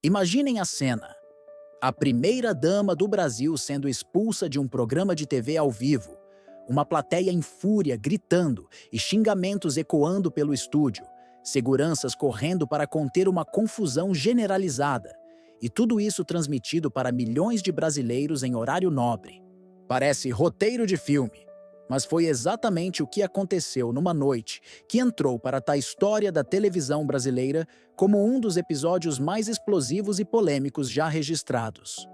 Imaginem a cena. A primeira-dama do Brasil sendo expulsa de um programa de TV ao vivo. Uma plateia em fúria gritando e xingamentos ecoando pelo estúdio. Seguranças correndo para conter uma confusão generalizada. E tudo isso transmitido para milhões de brasileiros em horário nobre. Parece roteiro de filme, mas foi exatamente o que aconteceu numa noite que entrou para a história da televisão brasileira como um dos episódios mais explosivos e polêmicos já registrados.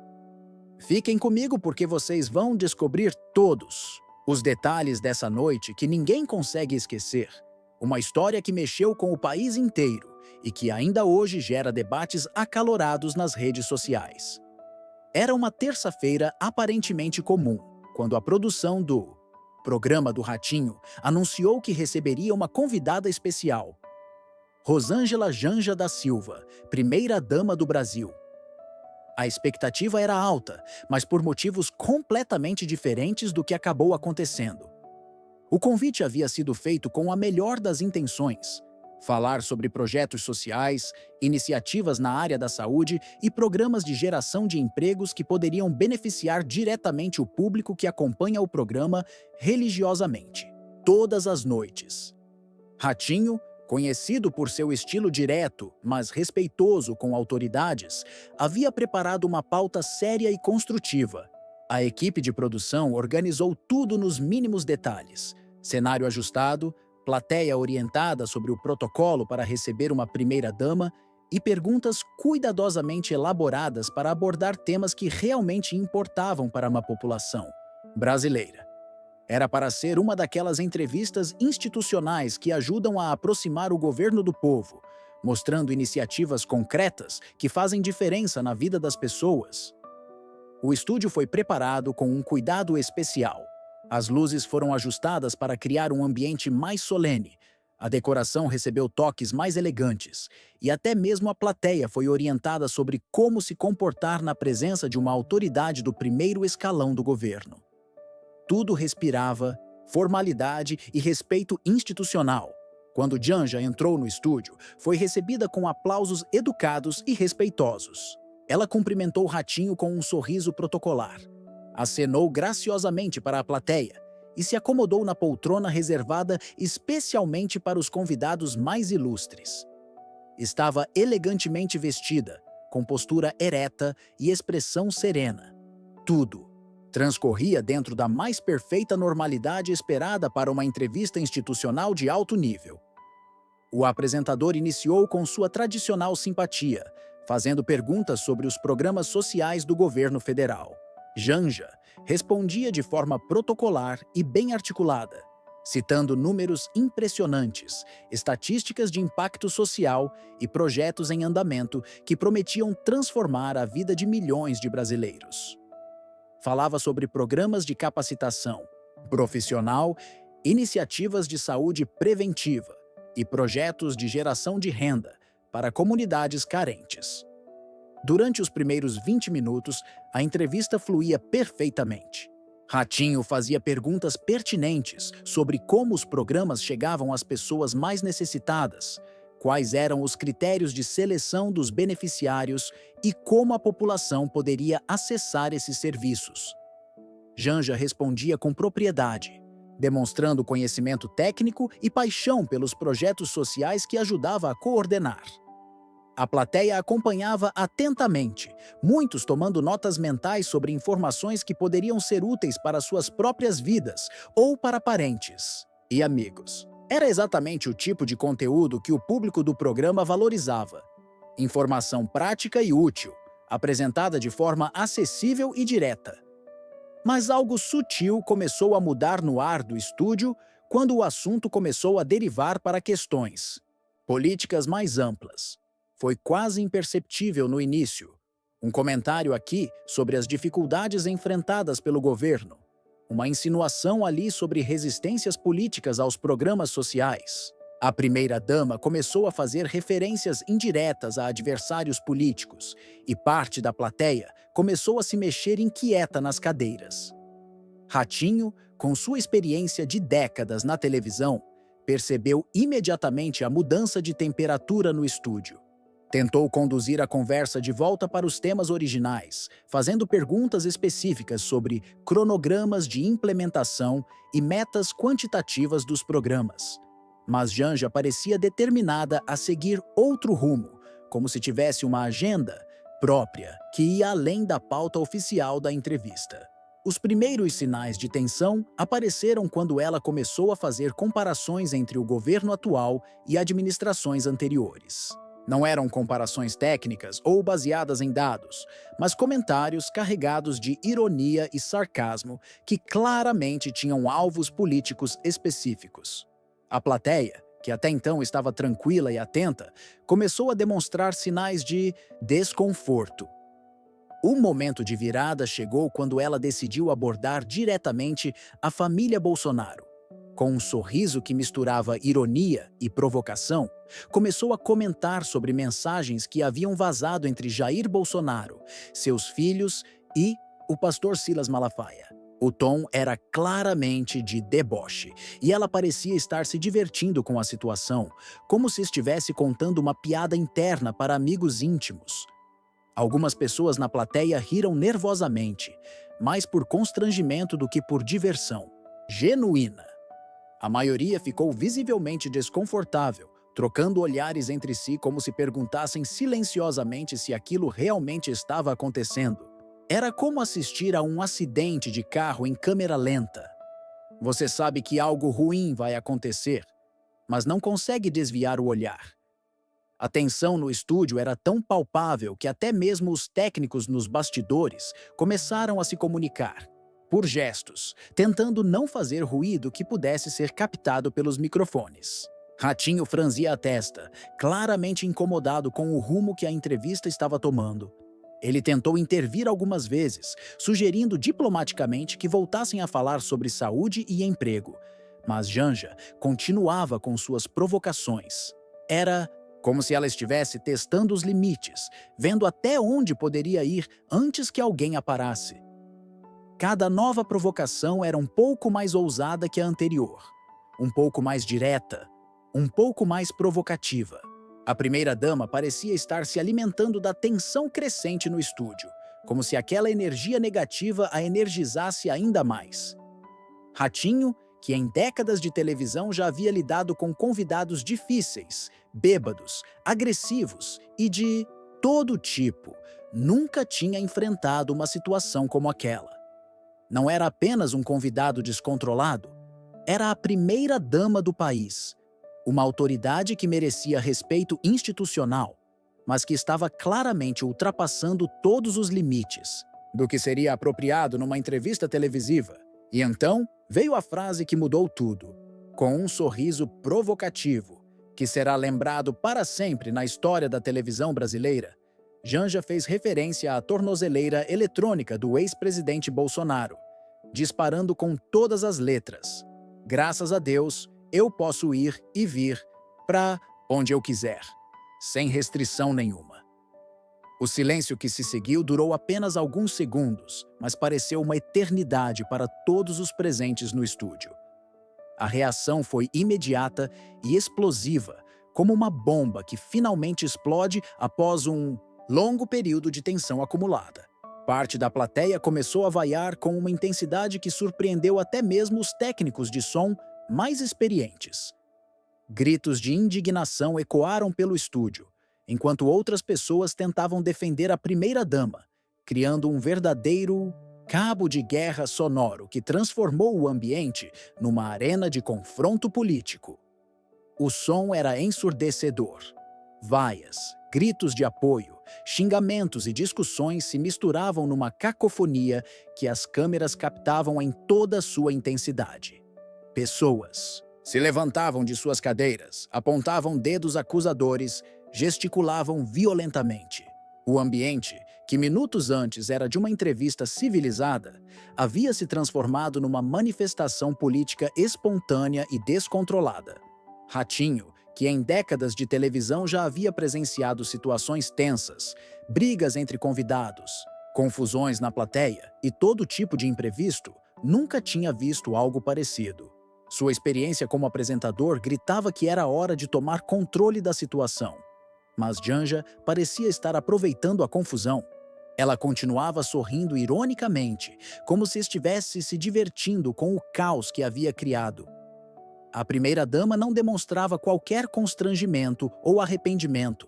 Fiquem comigo porque vocês vão descobrir todos os detalhes dessa noite que ninguém consegue esquecer. Uma história que mexeu com o país inteiro e que ainda hoje gera debates acalorados nas redes sociais. Era uma terça-feira aparentemente comum, quando a produção do Programa do Ratinho anunciou que receberia uma convidada especial. Rosângela Janja da Silva, primeira-dama do Brasil. A expectativa era alta, mas por motivos completamente diferentes do que acabou acontecendo. O convite havia sido feito com a melhor das intenções: falar sobre projetos sociais, iniciativas na área da saúde e programas de geração de empregos que poderiam beneficiar diretamente o público que acompanha o programa religiosamente, todas as noites. Ratinho, conhecido por seu estilo direto, mas respeitoso com autoridades, havia preparado uma pauta séria e construtiva. A equipe de produção organizou tudo nos mínimos detalhes: cenário ajustado, plateia orientada sobre o protocolo para receber uma primeira-dama e perguntas cuidadosamente elaboradas para abordar temas que realmente importavam para uma população brasileira. Era para ser uma daquelas entrevistas institucionais que ajudam a aproximar o governo do povo, mostrando iniciativas concretas que fazem diferença na vida das pessoas. O estúdio foi preparado com um cuidado especial. As luzes foram ajustadas para criar um ambiente mais solene. A decoração recebeu toques mais elegantes, e até mesmo a plateia foi orientada sobre como se comportar na presença de uma autoridade do primeiro escalão do governo. Tudo respirava formalidade e respeito institucional. Quando Janja entrou no estúdio, foi recebida com aplausos educados e respeitosos. Ela cumprimentou Ratinho com um sorriso protocolar. Acenou graciosamente para a plateia e se acomodou na poltrona reservada especialmente para os convidados mais ilustres. Estava elegantemente vestida, com postura ereta e expressão serena. Tudo transcorria dentro da mais perfeita normalidade esperada para uma entrevista institucional de alto nível. O apresentador iniciou com sua tradicional simpatia, fazendo perguntas sobre os programas sociais do governo federal. Janja respondia de forma protocolar e bem articulada, citando números impressionantes, estatísticas de impacto social e projetos em andamento que prometiam transformar a vida de milhões de brasileiros. Falava sobre programas de capacitação profissional, iniciativas de saúde preventiva e projetos de geração de renda para comunidades carentes. Durante os primeiros 20 minutos, a entrevista fluía perfeitamente. Ratinho fazia perguntas pertinentes sobre como os programas chegavam às pessoas mais necessitadas, quais eram os critérios de seleção dos beneficiários e como a população poderia acessar esses serviços. Janja respondia com propriedade, demonstrando conhecimento técnico e paixão pelos projetos sociais que ajudava a coordenar. A plateia acompanhava atentamente, muitos tomando notas mentais sobre informações que poderiam ser úteis para suas próprias vidas ou para parentes e amigos. Era exatamente o tipo de conteúdo que o público do programa valorizava. Informação prática e útil, apresentada de forma acessível e direta. Mas algo sutil começou a mudar no ar do estúdio quando o assunto começou a derivar para questões políticas mais amplas. Foi quase imperceptível no início. Um comentário aqui sobre as dificuldades enfrentadas pelo governo. Uma insinuação ali sobre resistências políticas aos programas sociais. A primeira-dama começou a fazer referências indiretas a adversários políticos, e parte da plateia começou a se mexer inquieta nas cadeiras. Ratinho, com sua experiência de décadas na televisão, percebeu imediatamente a mudança de temperatura no estúdio. Tentou conduzir a conversa de volta para os temas originais, fazendo perguntas específicas sobre cronogramas de implementação e metas quantitativas dos programas. Mas Janja parecia determinada a seguir outro rumo, como se tivesse uma agenda própria que ia além da pauta oficial da entrevista. Os primeiros sinais de tensão apareceram quando ela começou a fazer comparações entre o governo atual e administrações anteriores. Não eram comparações técnicas ou baseadas em dados, mas comentários carregados de ironia e sarcasmo que claramente tinham alvos políticos específicos. A plateia, que até então estava tranquila e atenta, começou a demonstrar sinais de desconforto. O momento de virada chegou quando ela decidiu abordar diretamente a família Bolsonaro. Com um sorriso que misturava ironia e provocação, começou a comentar sobre mensagens que haviam vazado entre Jair Bolsonaro, seus filhos e o pastor Silas Malafaia. O tom era claramente de deboche, e ela parecia estar se divertindo com a situação, como se estivesse contando uma piada interna para amigos íntimos. Algumas pessoas na plateia riram nervosamente, mais por constrangimento do que por diversão genuína. A maioria ficou visivelmente desconfortável, trocando olhares entre si como se perguntassem silenciosamente se aquilo realmente estava acontecendo. Era como assistir a um acidente de carro em câmera lenta. Você sabe que algo ruim vai acontecer, mas não consegue desviar o olhar. A tensão no estúdio era tão palpável que até mesmo os técnicos nos bastidores começaram a se comunicar, por gestos, tentando não fazer ruído que pudesse ser captado pelos microfones. Ratinho franzia a testa, claramente incomodado com o rumo que a entrevista estava tomando. Ele tentou intervir algumas vezes, sugerindo diplomaticamente que voltassem a falar sobre saúde e emprego, mas Janja continuava com suas provocações. Era como se ela estivesse testando os limites, vendo até onde poderia ir antes que alguém a parasse. Cada nova provocação era um pouco mais ousada que a anterior, um pouco mais direta, um pouco mais provocativa. A primeira-dama parecia estar se alimentando da tensão crescente no estúdio, como se aquela energia negativa a energizasse ainda mais. Ratinho, que em décadas de televisão já havia lidado com convidados difíceis, bêbados, agressivos e de todo tipo, nunca tinha enfrentado uma situação como aquela. Não era apenas um convidado descontrolado, era a primeira-dama do país, uma autoridade que merecia respeito institucional, mas que estava claramente ultrapassando todos os limites do que seria apropriado numa entrevista televisiva. E então veio a frase que mudou tudo, com um sorriso provocativo, que será lembrado para sempre na história da televisão brasileira. Janja fez referência à tornozeleira eletrônica do ex-presidente Bolsonaro, disparando com todas as letras: "Graças a Deus, eu posso ir e vir para onde eu quiser, sem restrição nenhuma." O silêncio que se seguiu durou apenas alguns segundos, mas pareceu uma eternidade para todos os presentes no estúdio. A reação foi imediata e explosiva, como uma bomba que finalmente explode após um longo período de tensão acumulada. Parte da plateia começou a vaiar com uma intensidade que surpreendeu até mesmo os técnicos de som mais experientes. Gritos de indignação ecoaram pelo estúdio, enquanto outras pessoas tentavam defender a primeira-dama, criando um verdadeiro cabo de guerra sonoro que transformou o ambiente numa arena de confronto político. O som era ensurdecedor. Vaias, gritos de apoio, xingamentos e discussões se misturavam numa cacofonia que as câmeras captavam em toda a sua intensidade. Pessoas se levantavam de suas cadeiras, apontavam dedos acusadores, gesticulavam violentamente. O ambiente, que minutos antes era de uma entrevista civilizada, havia se transformado numa manifestação política espontânea e descontrolada. Ratinho, que em décadas de televisão já havia presenciado situações tensas, brigas entre convidados, confusões na plateia e todo tipo de imprevisto, nunca tinha visto algo parecido. Sua experiência como apresentador gritava que era hora de tomar controle da situação. Mas Janja parecia estar aproveitando a confusão. Ela continuava sorrindo ironicamente, como se estivesse se divertindo com o caos que havia criado. A primeira-dama não demonstrava qualquer constrangimento ou arrependimento.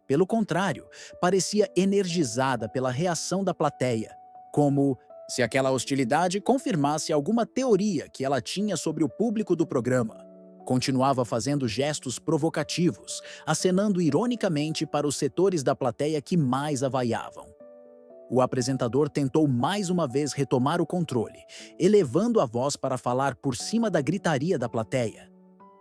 Pelo contrário, parecia energizada pela reação da plateia, como se aquela hostilidade confirmasse alguma teoria que ela tinha sobre o público do programa. Continuava fazendo gestos provocativos, acenando ironicamente para os setores da plateia que mais a vaiavam. O apresentador tentou mais uma vez retomar o controle, elevando a voz para falar por cima da gritaria da plateia.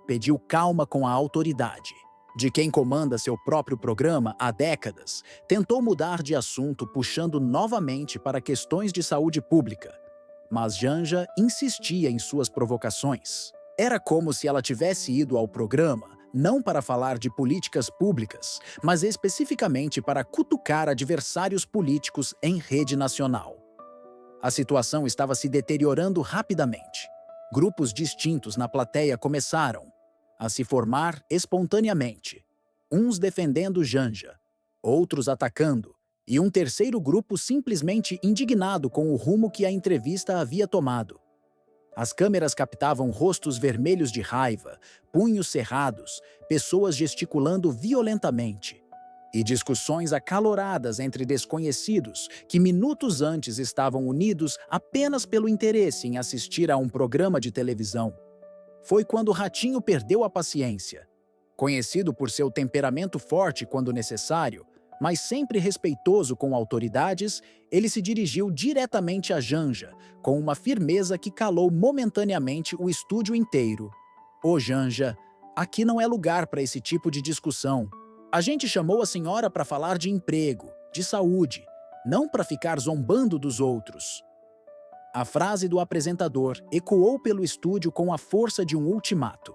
Pediu calma com a autoridade. De quem comanda seu próprio programa há décadas, tentou mudar de assunto puxando novamente para questões de saúde pública. Mas Janja insistia em suas provocações. Era como se ela tivesse ido ao programa não para falar de políticas públicas, mas especificamente para cutucar adversários políticos em rede nacional. A situação estava se deteriorando rapidamente. Grupos distintos na plateia começaram a se formar espontaneamente, uns defendendo Janja, outros atacando, e um terceiro grupo simplesmente indignado com o rumo que a entrevista havia tomado. As câmeras captavam rostos vermelhos de raiva, punhos cerrados, pessoas gesticulando violentamente, e discussões acaloradas entre desconhecidos que minutos antes estavam unidos apenas pelo interesse em assistir a um programa de televisão. Foi quando Ratinho perdeu a paciência. Conhecido por seu temperamento forte quando necessário, mas sempre respeitoso com autoridades, ele se dirigiu diretamente a Janja, com uma firmeza que calou momentaneamente o estúdio inteiro. Ô Janja, aqui não é lugar para esse tipo de discussão. A gente chamou a senhora para falar de emprego, de saúde, não para ficar zombando dos outros. A frase do apresentador ecoou pelo estúdio com a força de um ultimato.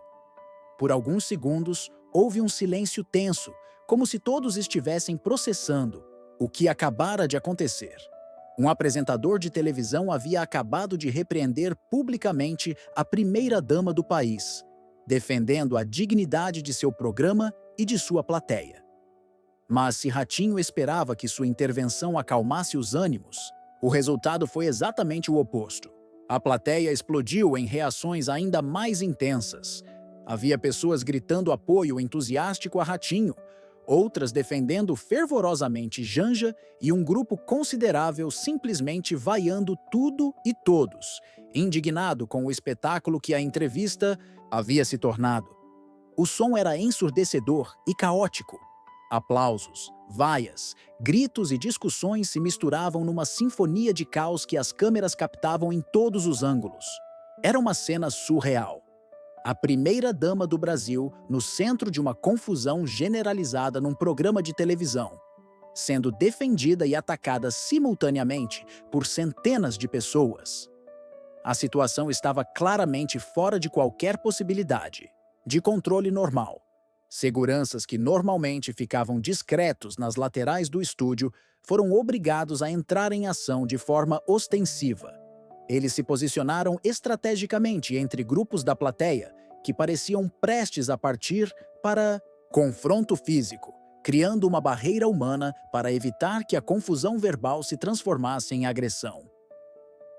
Por alguns segundos, houve um silêncio tenso, como se todos estivessem processando o que acabara de acontecer. Um apresentador de televisão havia acabado de repreender publicamente a primeira-dama do país, defendendo a dignidade de seu programa e de sua plateia. Mas se Ratinho esperava que sua intervenção acalmasse os ânimos, o resultado foi exatamente o oposto. A plateia explodiu em reações ainda mais intensas. Havia pessoas gritando apoio entusiástico a Ratinho, outras defendendo fervorosamente Janja e um grupo considerável simplesmente vaiando tudo e todos, indignado com o espetáculo que a entrevista havia se tornado. O som era ensurdecedor e caótico. Aplausos, vaias, gritos e discussões se misturavam numa sinfonia de caos que as câmeras captavam em todos os ângulos. Era uma cena surreal. A primeira-dama do Brasil no centro de uma confusão generalizada num programa de televisão, sendo defendida e atacada simultaneamente por centenas de pessoas. A situação estava claramente fora de qualquer possibilidade de controle normal. Seguranças que normalmente ficavam discretos nas laterais do estúdio foram obrigados a entrar em ação de forma ostensiva. Eles se posicionaram estrategicamente entre grupos da plateia que pareciam prestes a partir para confronto físico, criando uma barreira humana para evitar que a confusão verbal se transformasse em agressão.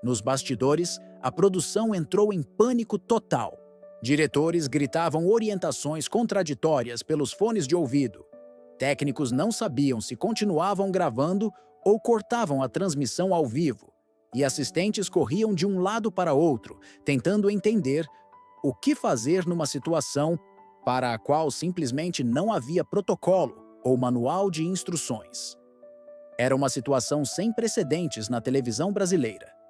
Nos bastidores, a produção entrou em pânico total. Diretores gritavam orientações contraditórias pelos fones de ouvido. Técnicos não sabiam se continuavam gravando ou cortavam a transmissão ao vivo. E assistentes corriam de um lado para outro, tentando entender o que fazer numa situação para a qual simplesmente não havia protocolo ou manual de instruções. Era uma situação sem precedentes na televisão brasileira.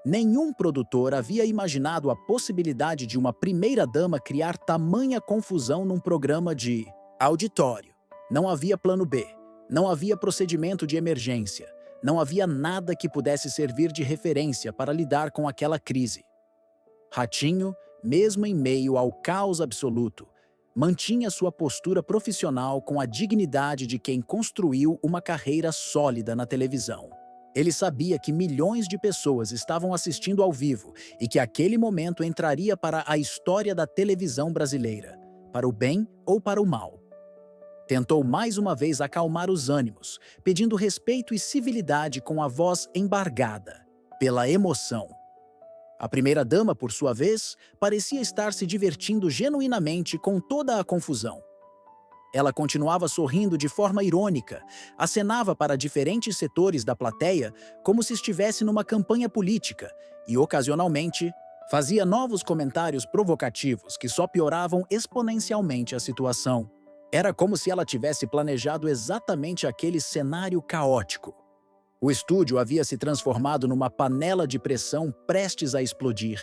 Nenhum produtor havia imaginado a possibilidade de uma primeira-dama criar tamanha confusão num programa de auditório. Não havia plano B, não havia procedimento de emergência, não havia nada que pudesse servir de referência para lidar com aquela crise. Ratinho, mesmo em meio ao caos absoluto, mantinha sua postura profissional com a dignidade de quem construiu uma carreira sólida na televisão. Ele sabia que milhões de pessoas estavam assistindo ao vivo e que aquele momento entraria para a história da televisão brasileira, para o bem ou para o mal. tentou mais uma vez acalmar os ânimos, pedindo respeito e civilidade com a voz embargada pela emoção. A primeira-dama, por sua vez, parecia estar se divertindo genuinamente com toda a confusão. Ela continuava sorrindo de forma irônica, acenava para diferentes setores da plateia como se estivesse numa campanha política e, ocasionalmente, fazia novos comentários provocativos que só pioravam exponencialmente a situação. Era como se ela tivesse planejado exatamente aquele cenário caótico. O estúdio havia se transformado numa panela de pressão prestes a explodir.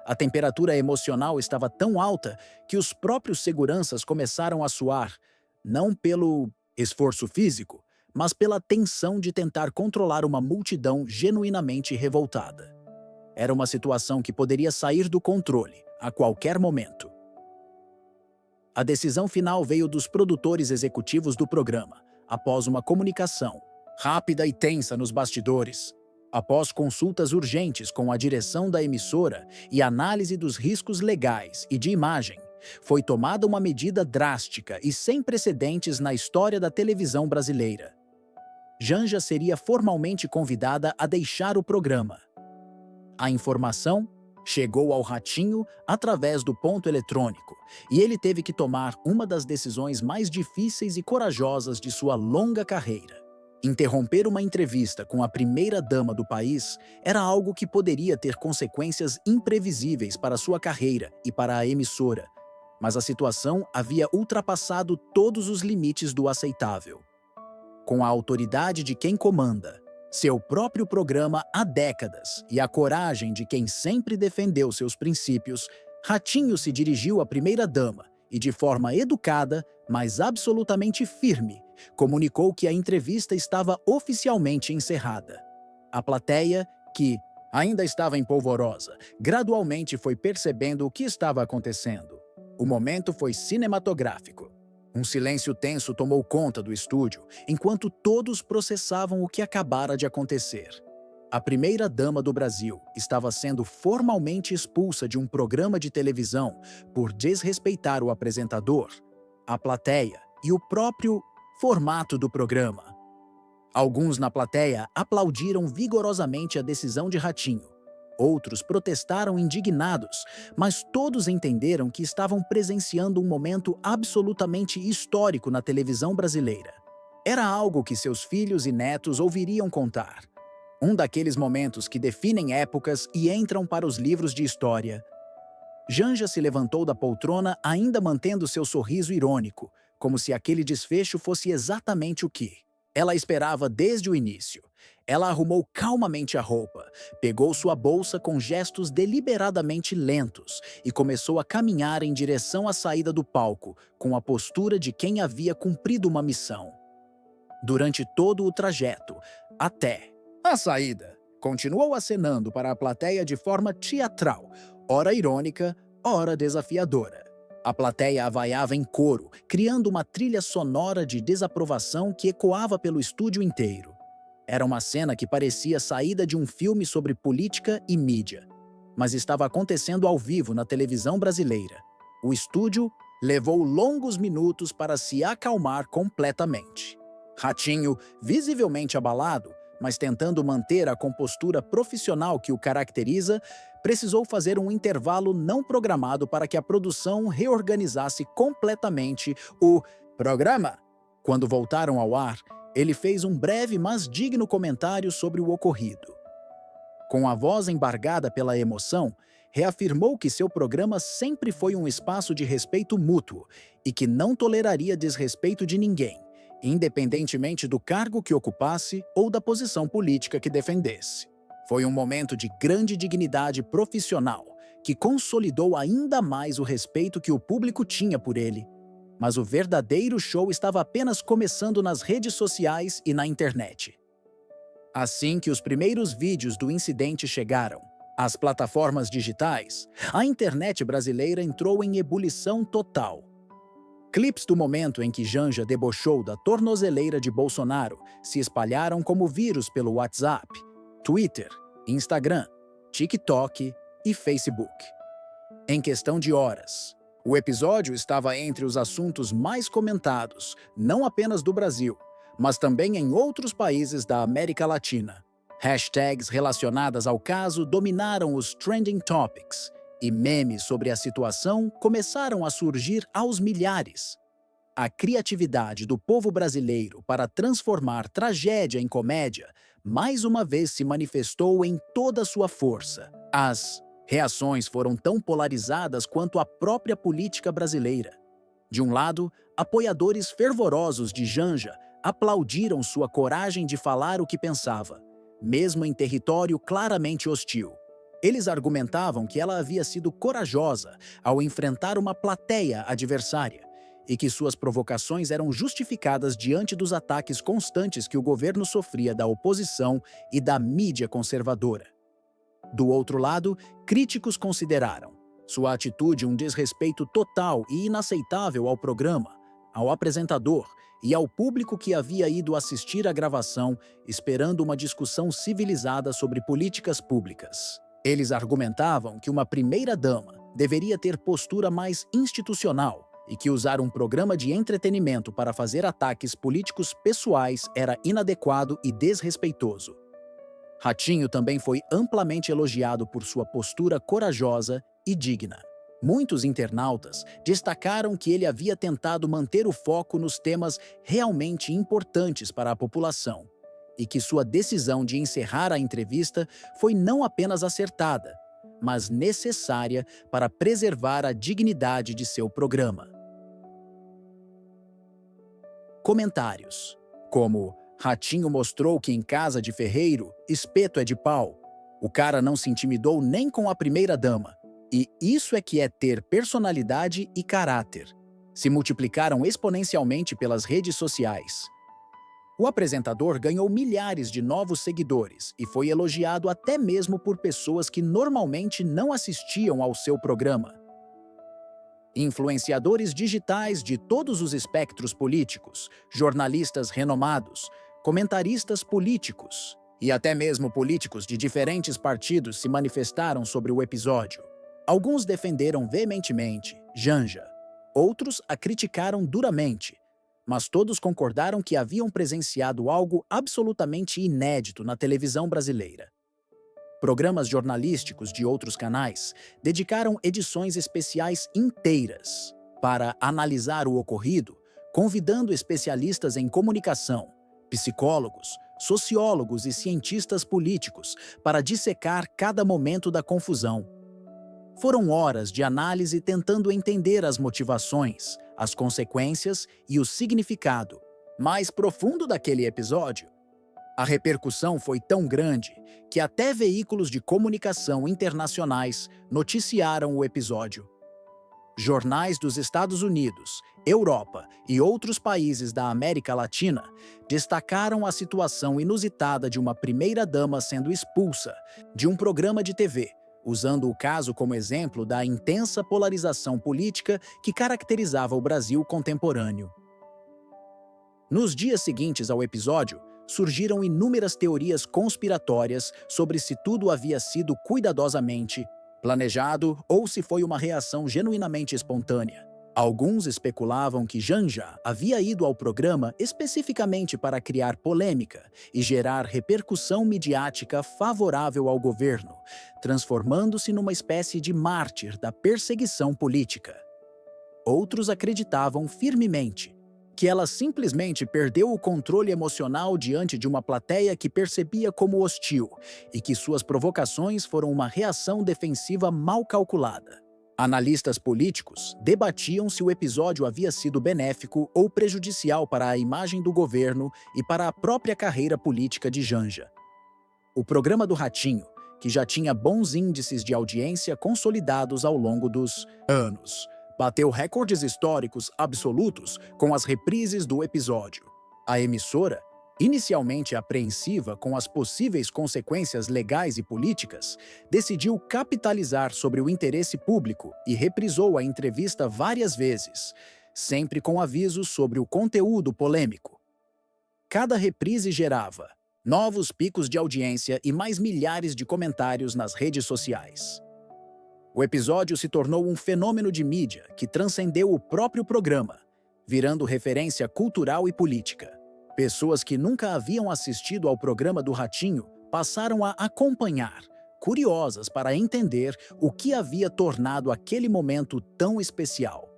A temperatura emocional estava tão alta que os próprios seguranças começaram a suar, não pelo esforço físico, mas pela tensão de tentar controlar uma multidão genuinamente revoltada. Era uma situação que poderia sair do controle a qualquer momento. A decisão final veio dos produtores executivos do programa, após uma comunicação rápida e tensa nos bastidores. Após consultas urgentes com a direção da emissora e análise dos riscos legais e de imagem, foi tomada uma medida drástica e sem precedentes na história da televisão brasileira. Janja seria formalmente convidada a deixar o programa. A informação chegou ao Ratinho através do ponto eletrônico, e ele teve que tomar uma das decisões mais difíceis e corajosas de sua longa carreira. Interromper uma entrevista com a primeira-dama do país era algo que poderia ter consequências imprevisíveis para sua carreira e para a emissora, mas a situação havia ultrapassado todos os limites do aceitável. Com a autoridade de quem comanda seu próprio programa há décadas e a coragem de quem sempre defendeu seus princípios, Ratinho se dirigiu à primeira-dama e, de forma educada, mas absolutamente firme, comunicou que a entrevista estava oficialmente encerrada. A plateia, que ainda estava em polvorosa, gradualmente foi percebendo o que estava acontecendo. O momento foi cinematográfico. Um silêncio tenso tomou conta do estúdio, enquanto todos processavam o que acabara de acontecer. A primeira-dama do Brasil estava sendo formalmente expulsa de um programa de televisão por desrespeitar o apresentador, a plateia e o próprio formato do programa. Alguns na plateia aplaudiram vigorosamente a decisão de Ratinho. Outros protestaram indignados, mas todos entenderam que estavam presenciando um momento absolutamente histórico na televisão brasileira. Era algo que seus filhos e netos ouviriam contar. Um daqueles momentos que definem épocas e entram para os livros de história. Janja se levantou da poltrona ainda mantendo seu sorriso irônico, como se aquele desfecho fosse exatamente o que ela esperava desde o início. Ela arrumou calmamente a roupa, pegou sua bolsa com gestos deliberadamente lentos e começou a caminhar em direção à saída do palco, com a postura de quem havia cumprido uma missão. Durante todo o trajeto, até a saída, continuou acenando para a plateia de forma teatral, ora irônica, ora desafiadora. A plateia a vaiava em coro, criando uma trilha sonora de desaprovação que ecoava pelo estúdio inteiro. Era uma cena que parecia saída de um filme sobre política e mídia, mas estava acontecendo ao vivo na televisão brasileira. O estúdio levou longos minutos para se acalmar completamente. Ratinho, visivelmente abalado, mas tentando manter a compostura profissional que o caracteriza, precisou fazer um intervalo não programado para que a produção reorganizasse completamente o programa. Quando voltaram ao ar, ele fez um breve mas digno comentário sobre o ocorrido. Com a voz embargada pela emoção, reafirmou que seu programa sempre foi um espaço de respeito mútuo e que não toleraria desrespeito de ninguém, independentemente do cargo que ocupasse ou da posição política que defendesse. Foi um momento de grande dignidade profissional, que consolidou ainda mais o respeito que o público tinha por ele. Mas o verdadeiro show estava apenas começando nas redes sociais e na internet. Assim que os primeiros vídeos do incidente chegaram às plataformas digitais, a internet brasileira entrou em ebulição total. Clipes do momento em que Janja debochou da tornozeleira de Bolsonaro se espalharam como vírus pelo WhatsApp, Twitter, Instagram, TikTok e Facebook. Em questão de horas, O episódio estava entre os assuntos mais comentados, não apenas do Brasil, mas também em outros países da América Latina. Hashtags relacionadas ao caso dominaram os trending topics, e memes sobre a situação começaram a surgir aos milhares. A criatividade do povo brasileiro para transformar tragédia em comédia mais uma vez se manifestou em toda sua força. As reações foram tão polarizadas quanto a própria política brasileira. De um lado, apoiadores fervorosos de Janja aplaudiram sua coragem de falar o que pensava, mesmo em território claramente hostil. Eles argumentavam que ela havia sido corajosa ao enfrentar uma plateia adversária e que suas provocações eram justificadas diante dos ataques constantes que o governo sofria da oposição e da mídia conservadora. Do outro lado, críticos consideraram sua atitude um desrespeito total e inaceitável ao programa, ao apresentador e ao público que havia ido assistir à gravação esperando uma discussão civilizada sobre políticas públicas. Eles argumentavam que uma primeira-dama deveria ter postura mais institucional e que usar um programa de entretenimento para fazer ataques políticos pessoais era inadequado e desrespeitoso. Ratinho também foi amplamente elogiado por sua postura corajosa e digna. Muitos internautas destacaram que ele havia tentado manter o foco nos temas realmente importantes para a população e que sua decisão de encerrar a entrevista foi não apenas acertada, mas necessária para preservar a dignidade de seu programa. Comentários, como Ratinho mostrou que em casa de ferreiro, espeto é de pau. O cara não se intimidou nem com a primeira-dama. E isso é que é ter personalidade e caráter. Se multiplicaram exponencialmente pelas redes sociais. O apresentador ganhou milhares de novos seguidores e foi elogiado até mesmo por pessoas que normalmente não assistiam ao seu programa. Influenciadores digitais de todos os espectros políticos, jornalistas renomados, comentaristas políticos e até mesmo políticos de diferentes partidos se manifestaram sobre o episódio. Alguns defenderam veementemente Janja, outros a criticaram duramente, mas todos concordaram que haviam presenciado algo absolutamente inédito na televisão brasileira. Programas jornalísticos de outros canais dedicaram edições especiais inteiras para analisar o ocorrido, convidando especialistas em comunicação, psicólogos, sociólogos e cientistas políticos para dissecar cada momento da confusão. Foram horas de análise tentando entender as motivações, as consequências e o significado mais profundo daquele episódio. A repercussão foi tão grande que até veículos de comunicação internacionais noticiaram o episódio. Jornais dos Estados Unidos, Europa e outros países da América Latina destacaram a situação inusitada de uma primeira-dama sendo expulsa de um programa de TV, usando o caso como exemplo da intensa polarização política que caracterizava o Brasil contemporâneo. Nos dias seguintes ao episódio, surgiram inúmeras teorias conspiratórias sobre se tudo havia sido cuidadosamente planejado ou se foi uma reação genuinamente espontânea. Alguns especulavam que Janja havia ido ao programa especificamente para criar polêmica e gerar repercussão midiática favorável ao governo, transformando-se numa espécie de mártir da perseguição política. Outros acreditavam firmemente que ela simplesmente perdeu o controle emocional diante de uma plateia que percebia como hostil e que suas provocações foram uma reação defensiva mal calculada. Analistas políticos debatiam se o episódio havia sido benéfico ou prejudicial para a imagem do governo e para a própria carreira política de Janja. O programa do Ratinho, que já tinha bons índices de audiência consolidados ao longo dos anos, bateu recordes históricos absolutos com as reprises do episódio. A emissora, inicialmente apreensiva com as possíveis consequências legais e políticas, decidiu capitalizar sobre o interesse público e reprisou a entrevista várias vezes, sempre com avisos sobre o conteúdo polêmico. Cada reprise gerava novos picos de audiência e mais milhares de comentários nas redes sociais. O episódio se tornou um fenômeno de mídia que transcendeu o próprio programa, virando referência cultural e política. Pessoas que nunca haviam assistido ao programa do Ratinho passaram a acompanhar, curiosas para entender o que havia tornado aquele momento tão especial.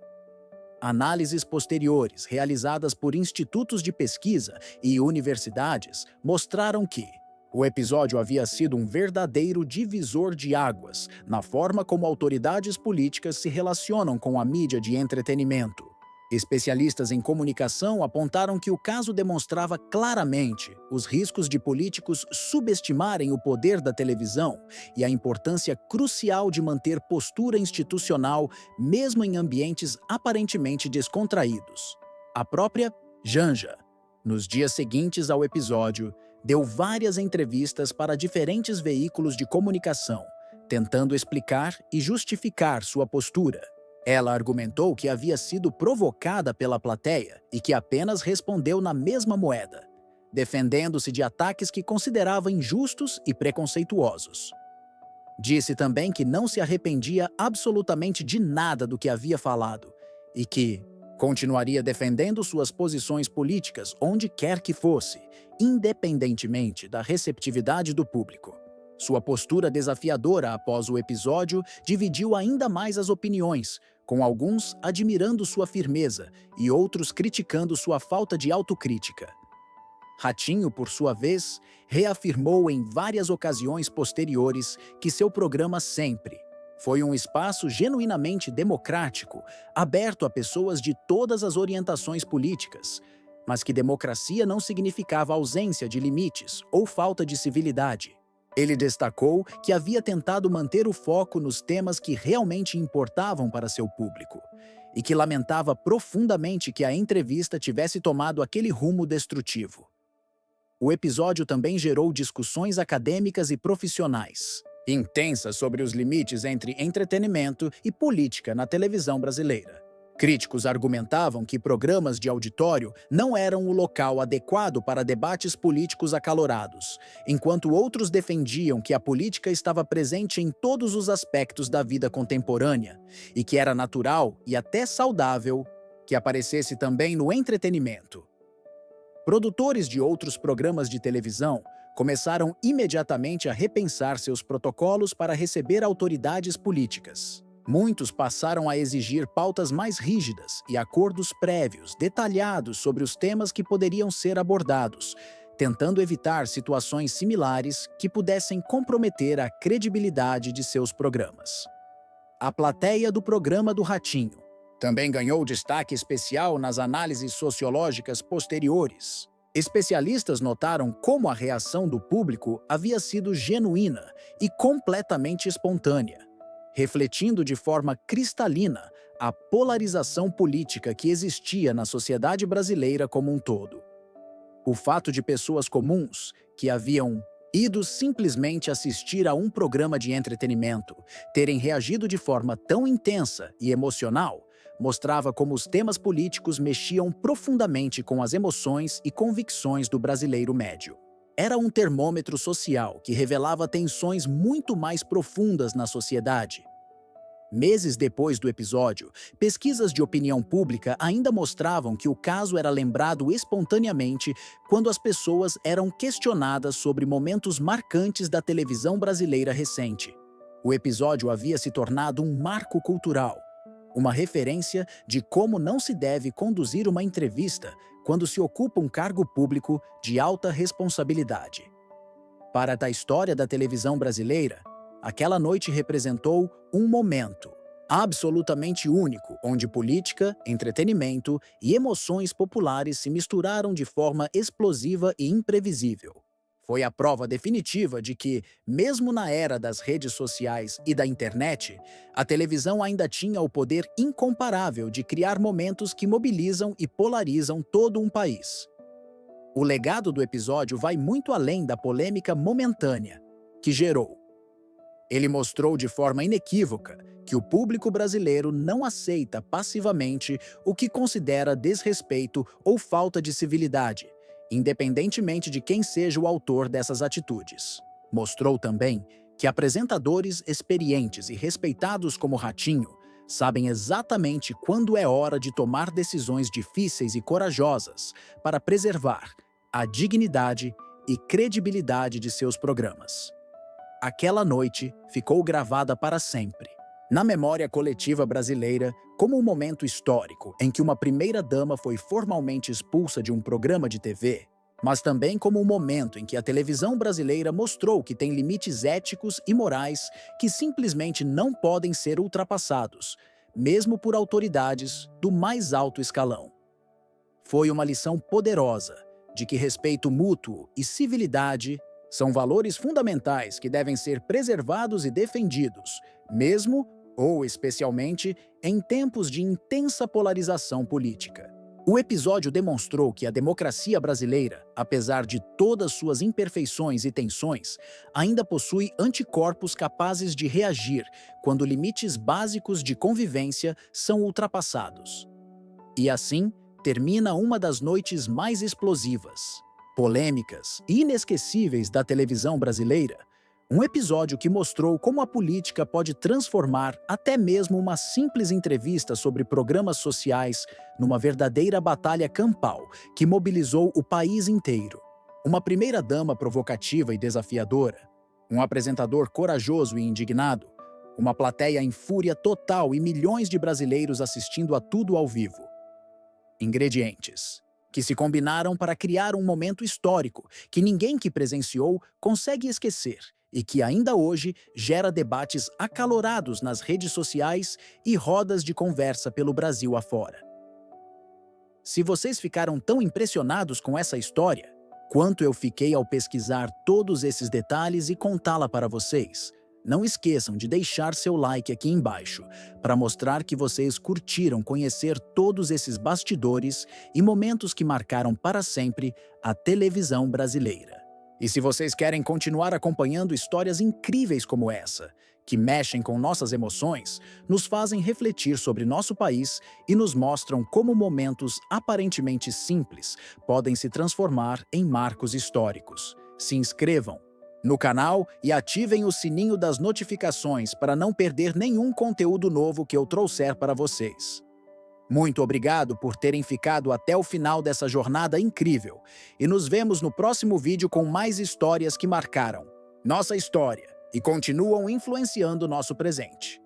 Análises posteriores, realizadas por institutos de pesquisa e universidades, mostraram que o episódio havia sido um verdadeiro divisor de águas na forma como autoridades políticas se relacionam com a mídia de entretenimento. Especialistas em comunicação apontaram que o caso demonstrava claramente os riscos de políticos subestimarem o poder da televisão e a importância crucial de manter postura institucional mesmo em ambientes aparentemente descontraídos. A própria Janja, nos dias seguintes ao episódio, deu várias entrevistas para diferentes veículos de comunicação, tentando explicar e justificar sua postura. Ela argumentou que havia sido provocada pela plateia e que apenas respondeu na mesma moeda, defendendo-se de ataques que considerava injustos e preconceituosos. Disse também que não se arrependia absolutamente de nada do que havia falado e que continuaria defendendo suas posições políticas onde quer que fosse, independentemente da receptividade do público. Sua postura desafiadora após o episódio dividiu ainda mais as opiniões, com alguns admirando sua firmeza e outros criticando sua falta de autocrítica. Ratinho, por sua vez, reafirmou em várias ocasiões posteriores que seu programa sempre foi um espaço genuinamente democrático, aberto a pessoas de todas as orientações políticas, mas que democracia não significava ausência de limites ou falta de civilidade. Ele destacou que havia tentado manter o foco nos temas que realmente importavam para seu público e que lamentava profundamente que a entrevista tivesse tomado aquele rumo destrutivo. O episódio também gerou discussões acadêmicas e profissionais intensas sobre os limites entre entretenimento e política na televisão brasileira. Críticos argumentavam que programas de auditório não eram o local adequado para debates políticos acalorados, enquanto outros defendiam que a política estava presente em todos os aspectos da vida contemporânea e que era natural e até saudável que aparecesse também no entretenimento. Produtores de outros programas de televisão começaram imediatamente a repensar seus protocolos para receber autoridades políticas. Muitos passaram a exigir pautas mais rígidas e acordos prévios, detalhados sobre os temas que poderiam ser abordados, tentando evitar situações similares que pudessem comprometer a credibilidade de seus programas. A plateia do programa do Ratinho também ganhou destaque especial nas análises sociológicas posteriores. Especialistas notaram como a reação do público havia sido genuína e completamente espontânea, refletindo de forma cristalina a polarização política que existia na sociedade brasileira como um todo. O fato de pessoas comuns, que haviam ido simplesmente assistir a um programa de entretenimento, terem reagido de forma tão intensa e emocional, mostrava como os temas políticos mexiam profundamente com as emoções e convicções do brasileiro médio. Era um termômetro social que revelava tensões muito mais profundas na sociedade. Meses depois do episódio, pesquisas de opinião pública ainda mostravam que o caso era lembrado espontaneamente quando as pessoas eram questionadas sobre momentos marcantes da televisão brasileira recente. O episódio havia se tornado um marco cultural, uma referência de como não se deve conduzir uma entrevista quando se ocupa um cargo público de alta responsabilidade. Para a história da televisão brasileira, aquela noite representou um momento absolutamente único, onde política, entretenimento e emoções populares se misturaram de forma explosiva e imprevisível. Foi a prova definitiva de que, mesmo na era das redes sociais e da internet, a televisão ainda tinha o poder incomparável de criar momentos que mobilizam e polarizam todo um país. O legado do episódio vai muito além da polêmica momentânea que gerou. Ele mostrou de forma inequívoca que o público brasileiro não aceita passivamente o que considera desrespeito ou falta de civilidade, independentemente de quem seja o autor dessas atitudes. Mostrou também que apresentadores experientes e respeitados como Ratinho sabem exatamente quando é hora de tomar decisões difíceis e corajosas para preservar a dignidade e credibilidade de seus programas. Aquela noite ficou gravada para sempre, na memória coletiva brasileira, como um momento histórico em que uma primeira-dama foi formalmente expulsa de um programa de TV, mas também como um momento em que a televisão brasileira mostrou que tem limites éticos e morais que simplesmente não podem ser ultrapassados, mesmo por autoridades do mais alto escalão. Foi uma lição poderosa de que respeito mútuo e civilidade são valores fundamentais que devem ser preservados e defendidos, mesmo ou especialmente em tempos de intensa polarização política. O episódio demonstrou que a democracia brasileira, apesar de todas suas imperfeições e tensões, ainda possui anticorpos capazes de reagir quando limites básicos de convivência são ultrapassados. E assim, termina uma das noites mais explosivas, polêmicas e inesquecíveis da televisão brasileira, um episódio que mostrou como a política pode transformar até mesmo uma simples entrevista sobre programas sociais numa verdadeira batalha campal que mobilizou o país inteiro. Uma primeira-dama provocativa e desafiadora, um apresentador corajoso e indignado, uma plateia em fúria total e milhões de brasileiros assistindo a tudo ao vivo. Ingredientes que se combinaram para criar um momento histórico que ninguém que presenciou consegue esquecer e que ainda hoje gera debates acalorados nas redes sociais e rodas de conversa pelo Brasil afora. Se vocês ficaram tão impressionados com essa história, quanto eu fiquei ao pesquisar todos esses detalhes e contá-la para vocês, não esqueçam de deixar seu like aqui embaixo, para mostrar que vocês curtiram conhecer todos esses bastidores e momentos que marcaram para sempre a televisão brasileira. E se vocês querem continuar acompanhando histórias incríveis como essa, que mexem com nossas emoções, nos fazem refletir sobre nosso país e nos mostram como momentos aparentemente simples podem se transformar em marcos históricos, se inscrevam no canal e ativem o sininho das notificações para não perder nenhum conteúdo novo que eu trouxer para vocês. Muito obrigado por terem ficado até o final dessa jornada incrível e nos vemos no próximo vídeo com mais histórias que marcaram nossa história e continuam influenciando nosso presente.